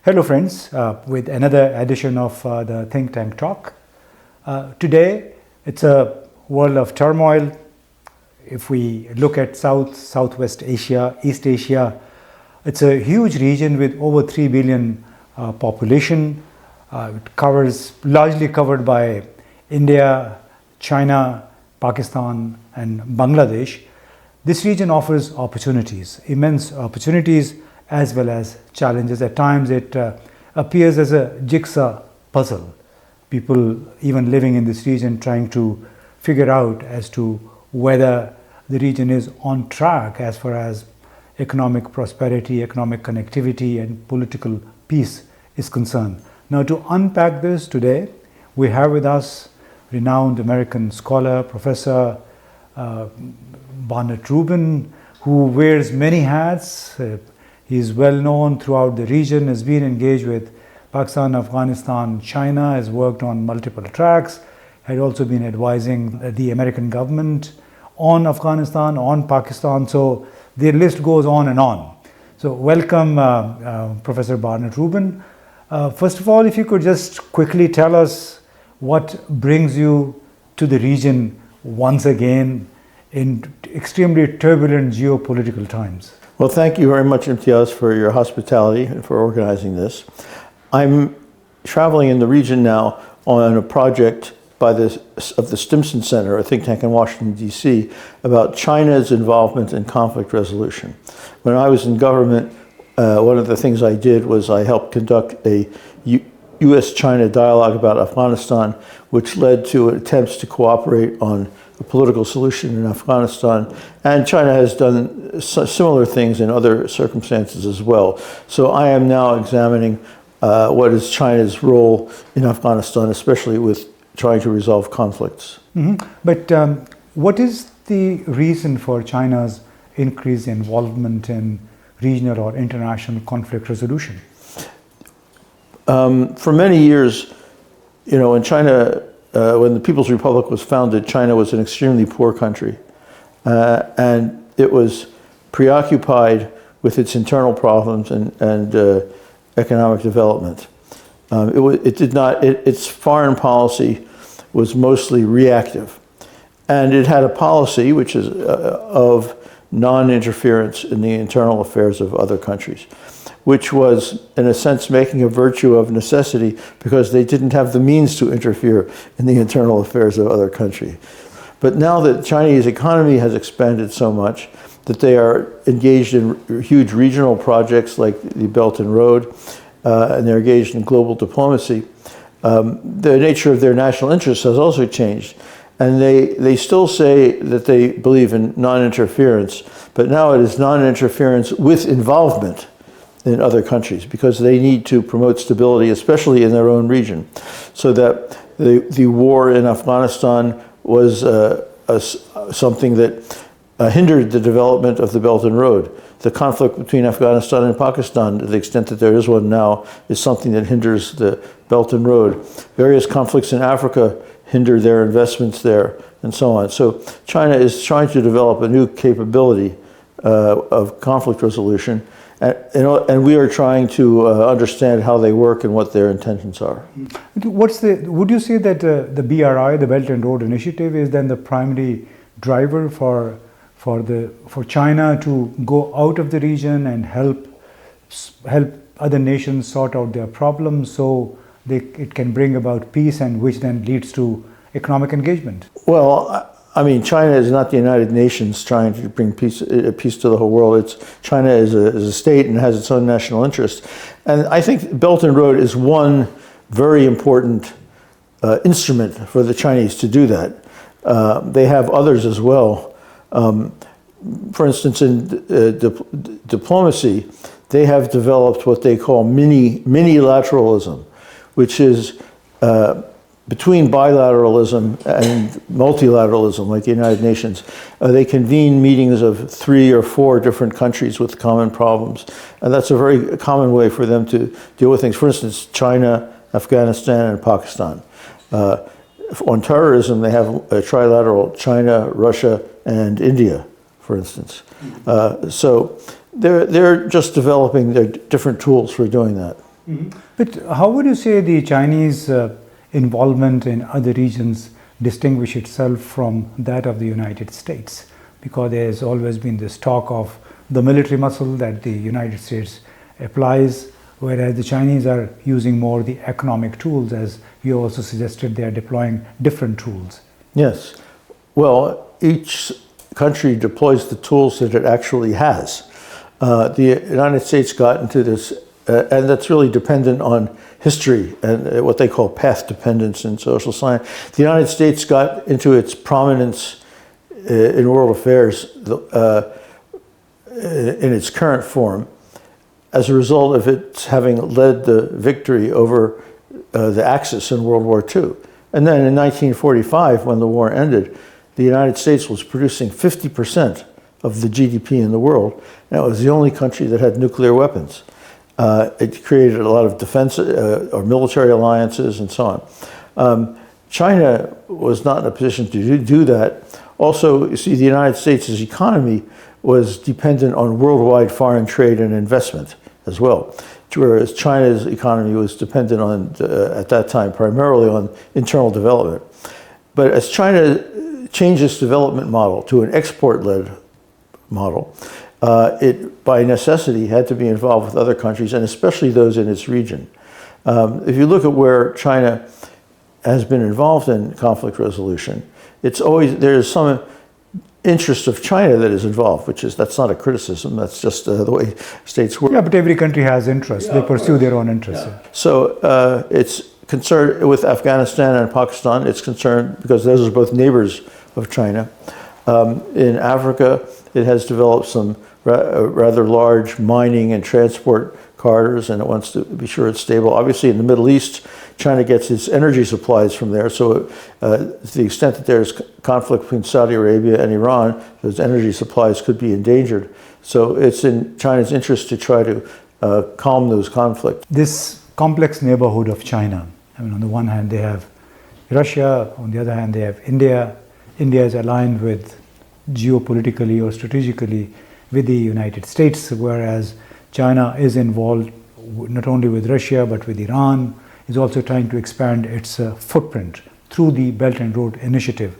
Hello friends, with another edition of the Think Tank Talk. Today, it's a world of turmoil. If we look at Southwest Asia, East Asia, it's a huge region with over 3 billion population. Largely covered by India, China, Pakistan and Bangladesh. This region offers opportunities, immense opportunities, as well as challenges. At times it appears as a jigsaw puzzle. People even living in this region trying to figure out as to whether the region is on track as far as economic prosperity, economic connectivity and political peace is concerned. Now, to unpack this today, we have with us renowned American scholar, Professor Barnett R.Rubin, who wears many hats. He is well known throughout the region, has been engaged with Pakistan, Afghanistan, China, has worked on multiple tracks, had also been advising the American government on Afghanistan, on Pakistan, so the list goes on and on. So welcome Professor Barnett R.Rubin. First of all, if you could just quickly tell us what brings you to the region once again in extremely turbulent geopolitical times. Well, thank you very much, Imtiaz, for your hospitality and for organizing this. I'm traveling in the region now on a project of the Stimson Center, a think tank in Washington, D.C., about China's involvement in conflict resolution. When I was in government, one of the things I did was I helped conduct a U.S. China dialogue about Afghanistan, which led to attempts to cooperate on a political solution in Afghanistan. And China has done similar things in other circumstances as well. So I am now examining what is China's role in Afghanistan, especially with trying to resolve conflicts. Mm-hmm. But what is the reason for China's increased involvement in regional or international conflict resolution? For many years, in China, when the People's Republic was founded, China was an extremely poor country. And it was preoccupied with its internal problems and economic development. Its foreign policy was mostly reactive. And it had a policy which is of non-interference in the internal affairs of other countries, which was, in a sense, making a virtue of necessity because they didn't have the means to interfere in the internal affairs of other countries. But now that the Chinese economy has expanded so much that they are engaged in huge regional projects like the Belt and Road, and they're engaged in global diplomacy, the nature of their national interests has also changed. And they still say that they believe in non-interference, but now it is non-interference with involvement in other countries because they need to promote stability, especially in their own region. So that the war in Afghanistan was something that hindered the development of the Belt and Road. The conflict between Afghanistan and Pakistan, to the extent that there is one now, is something that hinders the Belt and Road. Various conflicts in Africa hinder their investments there, and so on. So China is trying to develop a new capability of conflict resolution, and we are trying to understand how they work and what their intentions are. Would you say that the BRI, the Belt and Road Initiative, is then the primary driver for China to go out of the region and help other nations sort out their problems so it can bring about peace, and which then leads to economic engagement? Well, I mean, China is not the United Nations trying to bring peace to the whole world. China is a state and has its own national interest. And I think Belt and Road is one very important instrument for the Chinese to do that. They have others as well. For instance, in diplomacy, they have developed what they call minilateralism, which is between bilateralism and multilateralism, like the United Nations. They convene meetings of 3 or 4 different countries with common problems. And that's a very common way for them to deal with things. For instance, China, Afghanistan, and Pakistan. On terrorism, they have a trilateral, China, Russia, and India, for instance. So they're just developing their different tools for doing that. But how would you say the Chinese involvement in other regions distinguish itself from that of the United States? Because there has always been this talk of the military muscle that the United States applies, whereas the Chinese are using more the economic tools, as you also suggested they are deploying different tools. Yes. Well, each country deploys the tools that it actually has. The United States got into this, and that's really dependent on history and what they call path dependence in social science. The United States got into its prominence in world affairs in its current form as a result of its having led the victory over the Axis in World War II. And then in 1945, when the war ended, the United States was producing 50% of the GDP in the world, and it was the only country that had nuclear weapons. It created a lot of defense or military alliances and so on. China was not in a position to do that. Also, you see, the United States' economy was dependent on worldwide foreign trade and investment as well, whereas China's economy was dependent on, at that time, primarily on internal development. But as China changed its development model to an export-led model, it, by necessity, had to be involved with other countries, and especially those in its region. If you look at where China has been involved in conflict resolution, it's always, there's some interest of China that is involved, that's not a criticism, that's just the way states work. Yeah, but every country has interests. They pursue their own interests. Yeah. So it's concerned with Afghanistan and Pakistan. It's concerned because those are both neighbors of China. In Africa, it has developed some rather large mining and transport corridors, and it wants to be sure it's stable. Obviously, in the Middle East, China gets its energy supplies from there. So to the extent that there's conflict between Saudi Arabia and Iran, those energy supplies could be endangered. So it's in China's interest to try to calm those conflicts. This complex neighborhood of China, I mean, on the one hand, they have Russia, on the other hand, they have India. India is aligned with geopolitically or strategically with the United States, whereas China is involved not only with Russia but with Iran, is also trying to expand its footprint through the Belt and Road Initiative.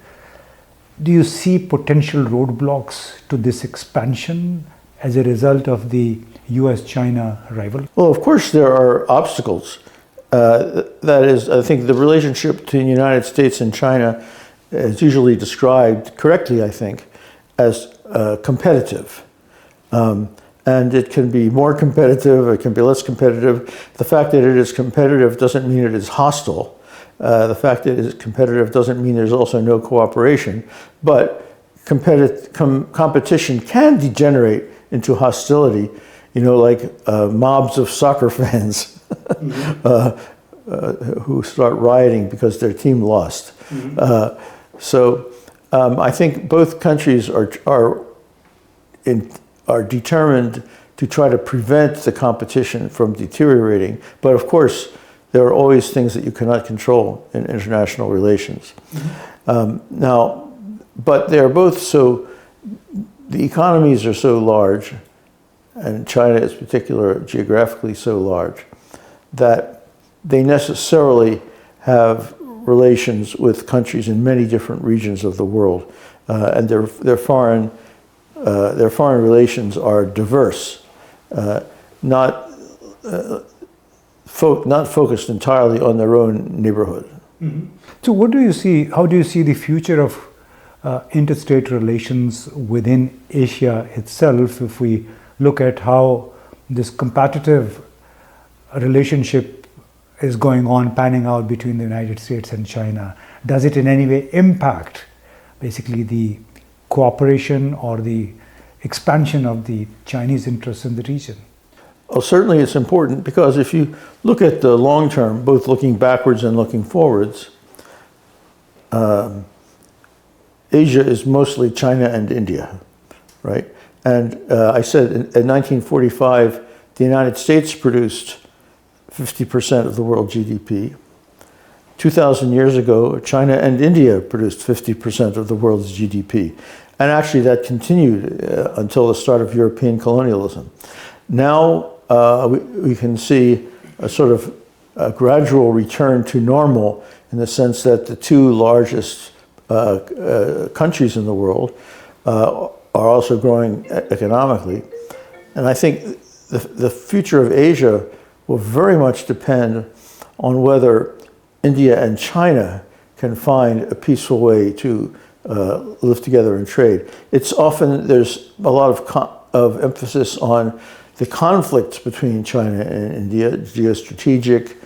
Do you see potential roadblocks to this expansion as a result of the U.S. China rivalry? Well, of course there are obstacles. That is, I think the relationship between the United States and China is usually described correctly, I think, as competitive. And it can be more competitive, it can be less competitive. The fact that it is competitive doesn't mean it is hostile. The fact that it is competitive doesn't mean there's also no cooperation. But competition can degenerate into hostility, you know, like mobs of soccer fans who start rioting because their team lost. So I think both countries are determined to try to prevent the competition from deteriorating. But of course, there are always things that you cannot control in international relations. Now, but they're both the economies are so large, and China is particularly geographically so large, that they necessarily have relations with countries in many different regions of the world, and their foreign relations are diverse, not focused entirely on their own neighborhood. So what do you see, how do you see the future of interstate relations within Asia itself, if we look at how this competitive relationship is going on, panning out between the United States and China? Does it in any way impact basically the cooperation or the expansion of the Chinese interests in the region? Well, certainly it's important, because if you look at the long term, both looking backwards and looking forwards, Asia is mostly China and India, right? And I said in 1945, the United States produced 50% of the world GDP. 2,000 years ago, China and India produced 50% of the world's GDP. And actually that continued until the start of European colonialism. Now we can see a sort of a gradual return to normal, in the sense that the two largest countries in the world are also growing economically. And I think the future of Asia will very much depend on whether India and China can find a peaceful way to live together and trade. It's often, there's a lot of emphasis on the conflicts between China and India, geostrategic,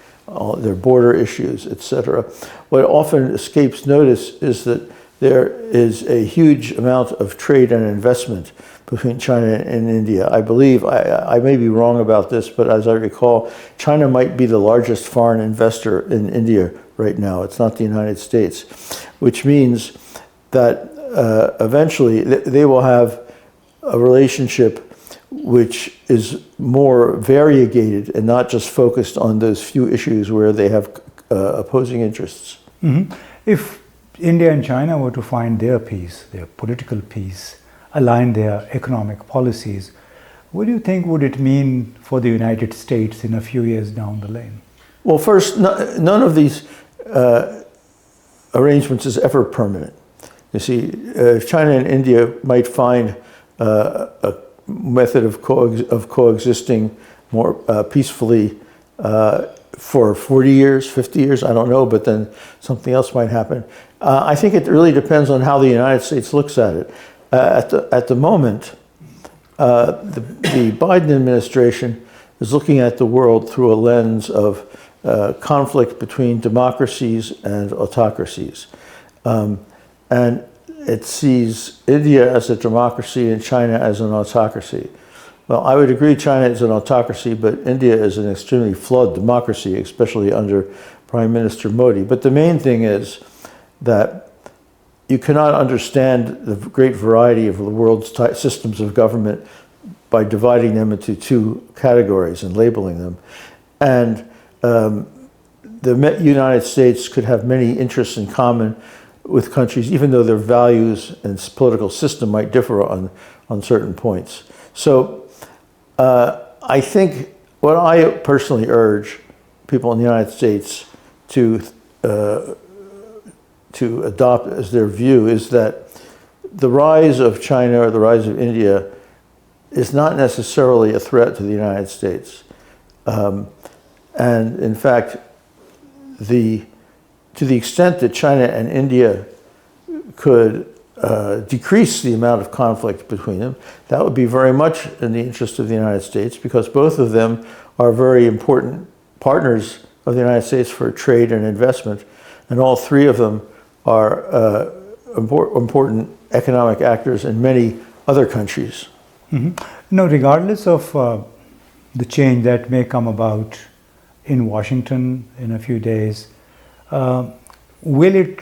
their border issues, etc. What often escapes notice is that there is a huge amount of trade and investment between China and India. I believe, I may be wrong about this, but as I recall, China might be the largest foreign investor in India right now. It's not the United States, which means that eventually they will have a relationship which is more variegated and not just focused on those few issues where they have opposing interests. Mm-hmm. If India and China were to find their peace, their political peace, align their economic policies, what do you think would it mean for the United States in a few years down the lane? Well, first, none of these arrangements is ever permanent. You see, China and India might find a method of coexisting more peacefully for 40 years, 50 years, I don't know, but then something else might happen. I think it really depends on how the United States looks at it. At the moment, the Biden administration is looking at the world through a lens of conflict between democracies and autocracies. And it sees India as a democracy and China as an autocracy. Well, I would agree China is an autocracy, but India is an extremely flawed democracy, especially under Prime Minister Modi. But the main thing is that you cannot understand the great variety of the world's systems of government by dividing them into two categories and labeling them. And the United States could have many interests in common with countries, even though their values and political system might differ on certain points. So I think what I personally urge people in the United States to adopt as their view is that the rise of China or the rise of India is not necessarily a threat to the United States. And in fact, to the extent that China and India could decrease the amount of conflict between them, that would be very much in the interest of the United States, because both of them are very important partners of the United States for trade and investment, and all three of them are important economic actors in many other countries. Mm-hmm. Now, regardless of the change that may come about in Washington in a few days, will it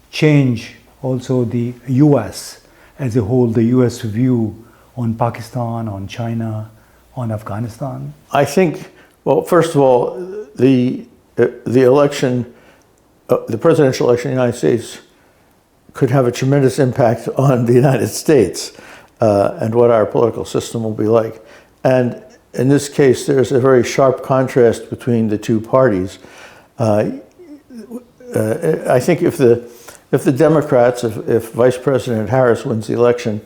change also the U.S. as a whole, the U.S. view on Pakistan, on China, on Afghanistan? I think, well, first of all, the election, the presidential election in the United States could have a tremendous impact on the United States and what our political system will be like. And in this case, there's a very sharp contrast between the two parties. I think if the Democrats, if Vice President Harris wins the election,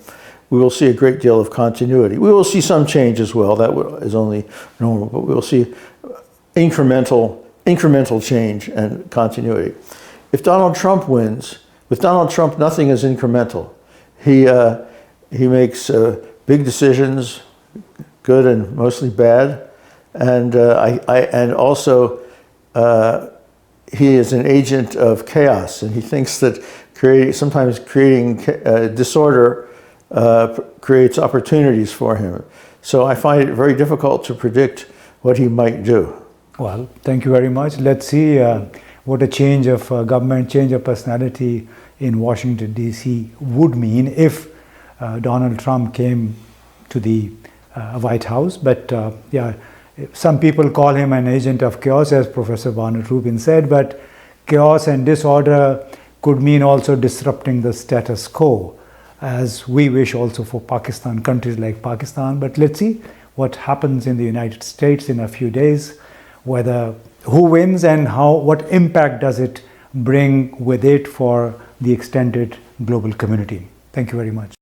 we will see a great deal of continuity. We will see some change as well. That is only normal, but we will see incremental change and continuity. If Donald Trump wins, with Donald Trump, nothing is incremental. He makes big decisions, good and mostly bad, and also he is an agent of chaos, and he thinks that sometimes creating disorder creates opportunities for him. So I find it very difficult to predict what he might do. Well, thank you very much. Let's see what a change of government, change of personality in Washington, D.C. would mean if Donald Trump came to the White House. But yeah, some people call him an agent of chaos, as Professor Barnett R.Rubin said, but chaos and disorder could mean also disrupting the status quo, as we wish also for Pakistan, countries like Pakistan. But let's see what happens in the United States in a few days. whether who wins and what impact does it bring with it for the extended global community. Thank you very much.